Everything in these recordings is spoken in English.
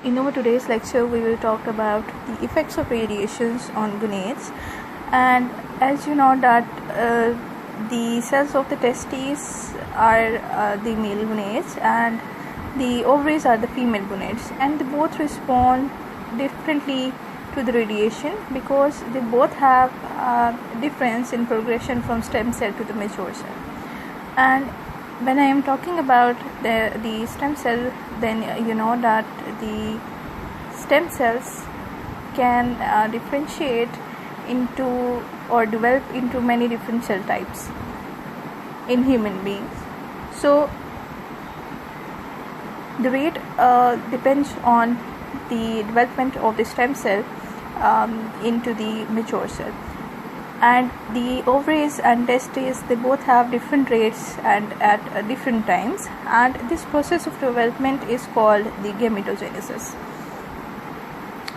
In our today's lecture, we will talk about the effects of radiations on gonads. And as you know that the cells of the testes are the male gonads and the ovaries are the female gonads, and they both respond differently to the radiation because they both have difference in progression from stem cell to the mature cell. And when I am talking about the stem cell, then you know that the stem cells can differentiate into or develop into many different cell types in human beings. So the rate depends on the development of the stem cell into the mature cell. And the ovaries and testes, they both have different rates and at different times, and this process of development is called the gametogenesis.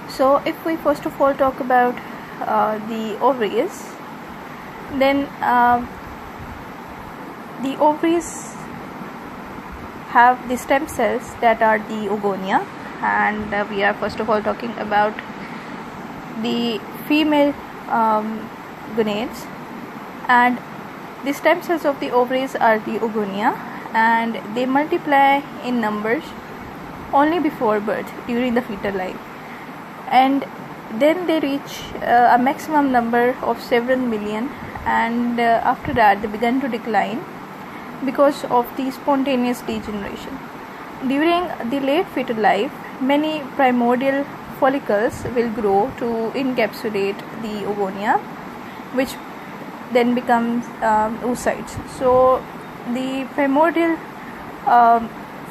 So if we first of all talk about the ovaries, then the ovaries have the stem cells that are the oogonia, and we are first of all talking about the female gonads, and the stem cells of the ovaries are the oogonia, and they multiply in numbers only before birth during the fetal life, and then they reach a maximum number of several million, and after that they begin to decline because of the spontaneous degeneration. During the late fetal life, many primordial follicles will grow to encapsulate the oogonia, which then becomes oocytes. So the primordial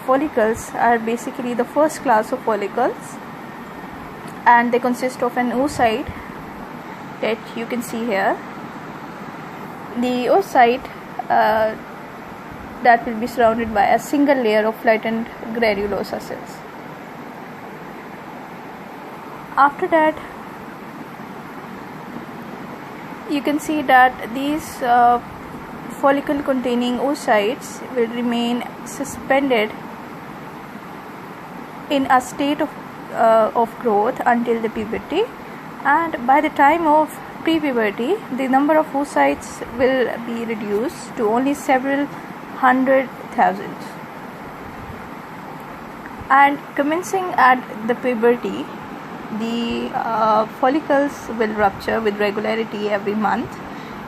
follicles are basically the first class of follicles, and they consist of an oocyte that you can see here. The oocyte that will be surrounded by a single layer of flattened granulosa cells. After that, you can see that these follicle containing oocytes will remain suspended in a state of growth until the puberty, and by the time of pre-puberty the number of oocytes will be reduced to only several hundred thousand, and commencing at the puberty the follicles will rupture with regularity every month,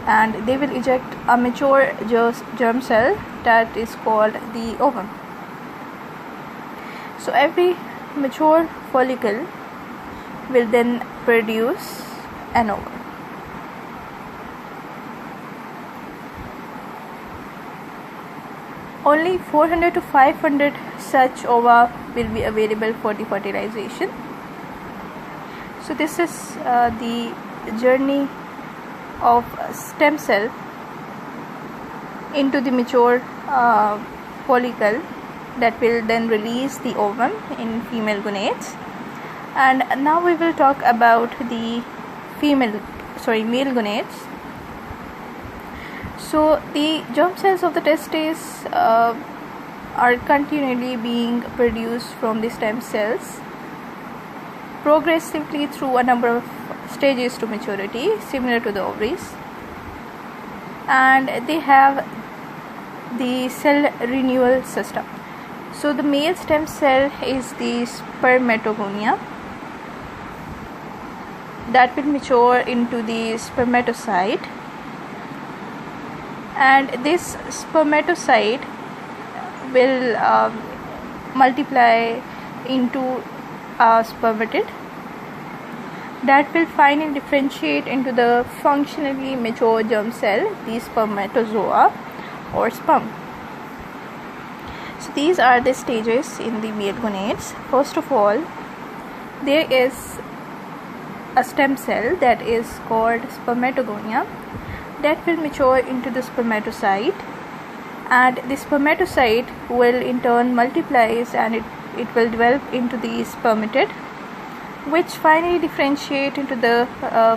and they will eject a mature germ cell that is called the ovum. So every mature follicle will then produce an ovum. Only 400 to 500 such ova will be available for the fertilization. So this is the journey of stem cell into the mature follicle that will then release the ovum in female gonads. And now we will talk about the male gonads. So the germ cells of the testes are continually being produced from the stem cells progressively through a number of stages to maturity, similar to the ovaries, and they have the cell renewal system. So the male stem cell is the spermatogonia that will mature into the spermatocyte, and this spermatocyte will multiply into a spermatid that will finally differentiate into the functionally mature germ cell, the spermatozoa or sperm. So these are the stages in the male gonads. First of all, there is a stem cell that is called spermatogonia that will mature into the spermatocyte, and the spermatocyte will in turn multiplies, and it will develop into the spermatid, which finally differentiate into the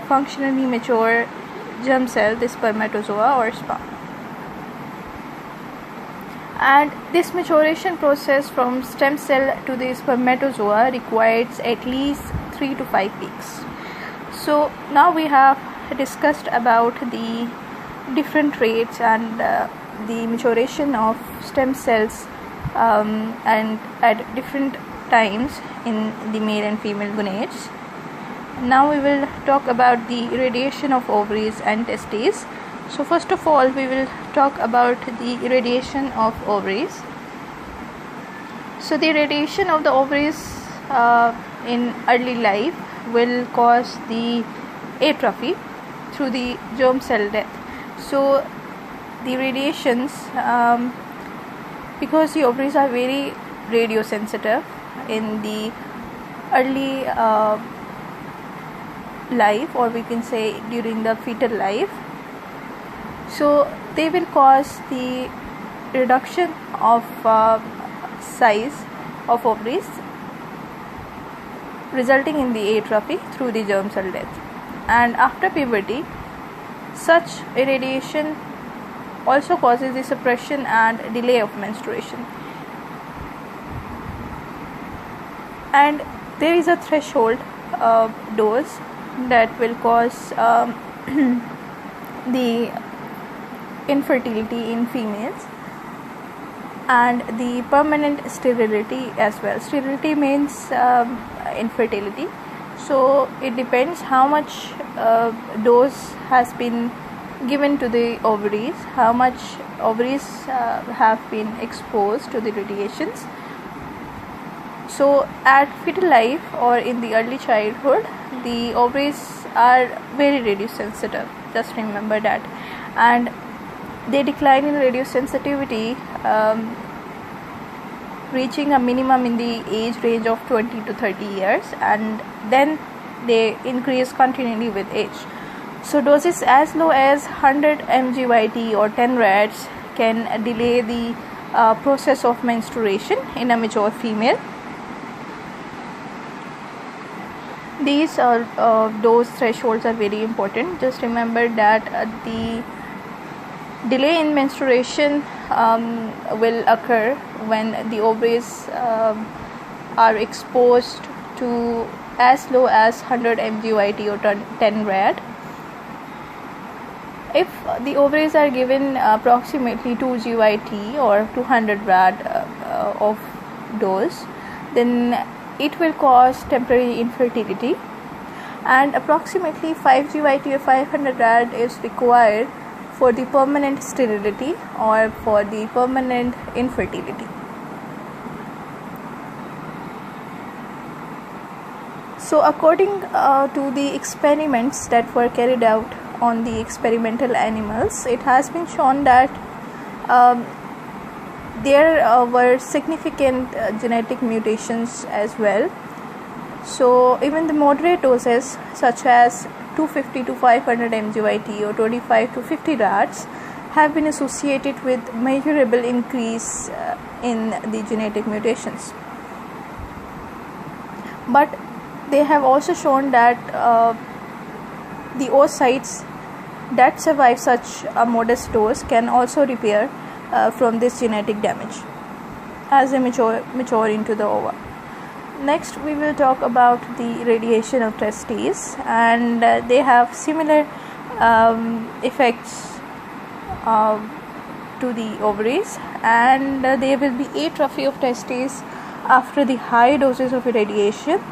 functionally mature germ cell, the spermatozoa or sperm. And this maturation process from stem cell to the spermatozoa requires at least 3 to 5 weeks. So now we have discussed about the different traits and the maturation of stem cells and at different times in the male and female gonads. Now we will talk about the irradiation of ovaries and testes. So first of all, we will talk about the irradiation of ovaries. So the irradiation of the ovaries in early life will cause the atrophy through the germ cell death. So the radiations, because the ovaries are very radiosensitive in the early life, or we can say during the fetal life, so they will cause the reduction of size of ovaries, resulting in the atrophy through the germ cell death. And after puberty, such irradiation also causes the suppression and delay of menstruation. And there is a threshold dose that will cause the infertility in females and the permanent sterility as well. Sterility means infertility. So it depends how much dose has been given to the ovaries, how much ovaries have been exposed to the radiations. So at fetal life or in the early childhood, the ovaries are very radiosensitive, just remember that, and they decline in radiosensitivity, reaching a minimum in the age range of 20 to 30 years, and then they increase continually with age. So doses as low as 100 mg/T or 10 rads can delay the process of menstruation in a mature female. These dose thresholds are very important. Just remember that the delay in menstruation will occur when the ovaries are exposed to as low as 100 mg/T or 10 rad. If the ovaries are given approximately 2 g/T or 200 rad of dose, then it will cause temporary infertility, and approximately 5 g/T or 500 rad is required for the permanent sterility or for the permanent infertility. So according to the experiments that were carried out on the experimental animals, it has been shown that there were significant genetic mutations as well. So even the moderate doses such as 250 to 500 mg/T or 25 to 50 rads have been associated with measurable increase in the genetic mutations. But they have also shown that the oocytes that survive such a modest dose can also repair from this genetic damage as they mature into the ova. Next, we will talk about the radiation of testes, and they have similar effects to the ovaries, and there will be atrophy of testes after the high doses of irradiation.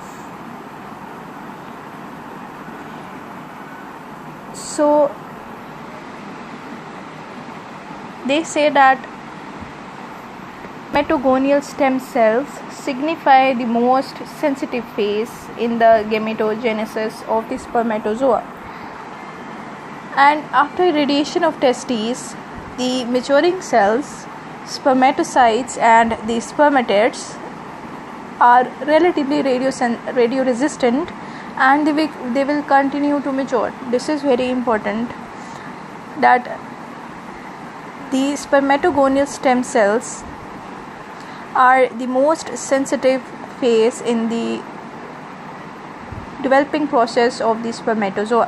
So they say that mitogonal stem cells signify the most sensitive phase in the gametogenesis of the spermatozoa. And after irradiation of testes, the maturing cells, spermatocytes and the spermatids are relatively radio resistant, and they will continue to mature. This is very important, that the spermatogonal stem cells are the most sensitive phase in the developing process of the spermatozoa.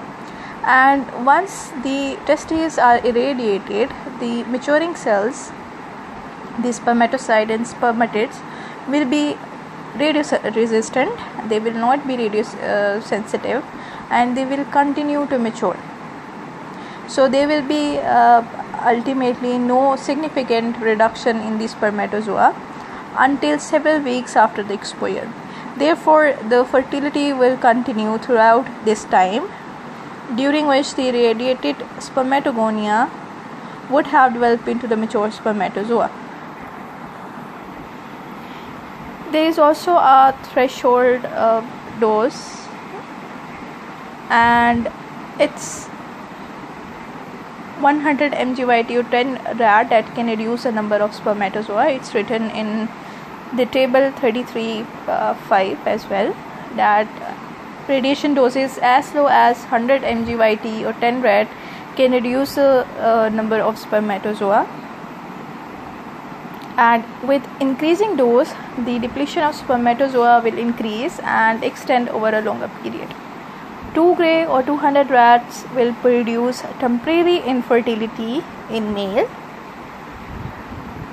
And once the testes are irradiated, the maturing cells the spermatocyte and spermatids will be radio resistant, they will not be radio sensitive, and they will continue to mature. So there will be ultimately no significant reduction in the spermatozoa until several weeks after the exposure. Therefore, the fertility will continue throughout this time, during which the radiated spermatogonia would have developed into the mature spermatozoa. There is also a threshold dose, and it's 100 mg/T or 10 rad that can reduce the number of spermatozoa. It's written in the table 33.5 as well, that radiation doses as low as 100 mg/T or 10 rad can reduce the number of spermatozoa, and with increasing dose the depletion of spermatozoa will increase and extend over a longer period. 2 gray or 200 rads will produce temporary infertility in male,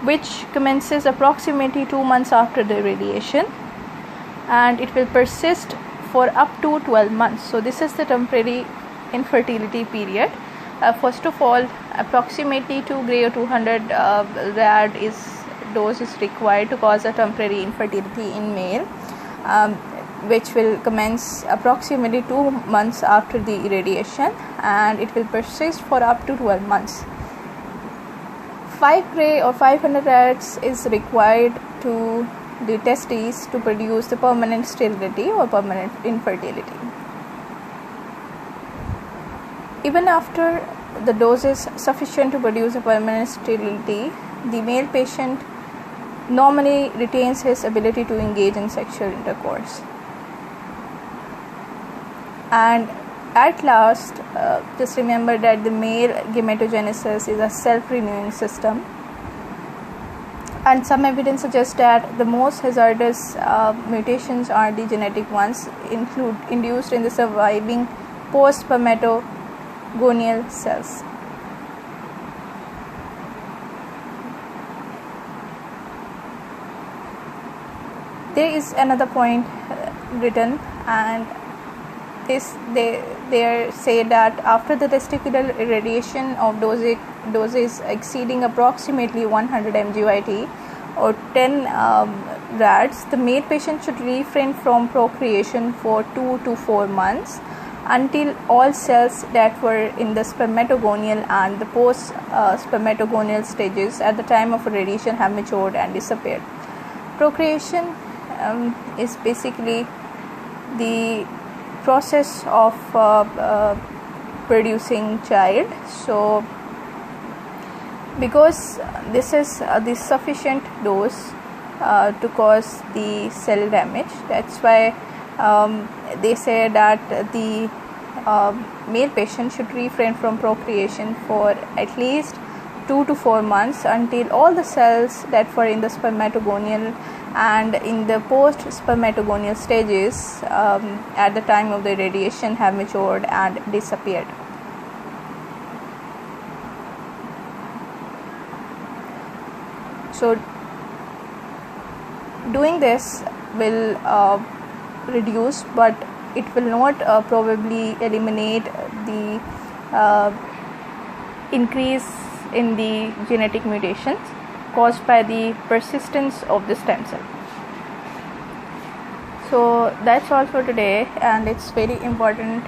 which commences approximately 2 months after the radiation, and it will persist for up to 12 months. So this is the temporary infertility period. First of all, approximately 2 gray or 200 rad dose is required to cause a temporary infertility in male, which will commence approximately 2 months after the irradiation, and it will persist for up to 12 months. 5 gray or 500 rads is required to the testes to produce the permanent sterility or permanent infertility. Even after the dose is sufficient to produce a permanent sterility, the male patient normally retains his ability to engage in sexual intercourse. And at last, just remember that the male gametogenesis is a self-renewing system, and some evidence suggests that the most hazardous mutations are the genetic ones induced in the surviving post-spermatogonial cells. There is another point written, and they say that after the testicular irradiation of doses exceeding approximately 100 mg/T or 10 rads, the male patient should refrain from procreation for 2 to 4 months until all cells that were in the spermatogonial and the post spermatogonial stages at the time of irradiation have matured and disappeared. Procreation is basically the process of producing child. So because this is the sufficient dose to cause the cell damage, that's why they say that the male patient should refrain from procreation for at least 2 to 4 months until all the cells that were in the spermatogonial and in the post spermatogonial stages at the time of the irradiation have matured and disappeared. So doing this will reduce, but it will not probably eliminate the increase in the genetic mutations caused by the persistence of the stem cell. So that's all for today, and it's very important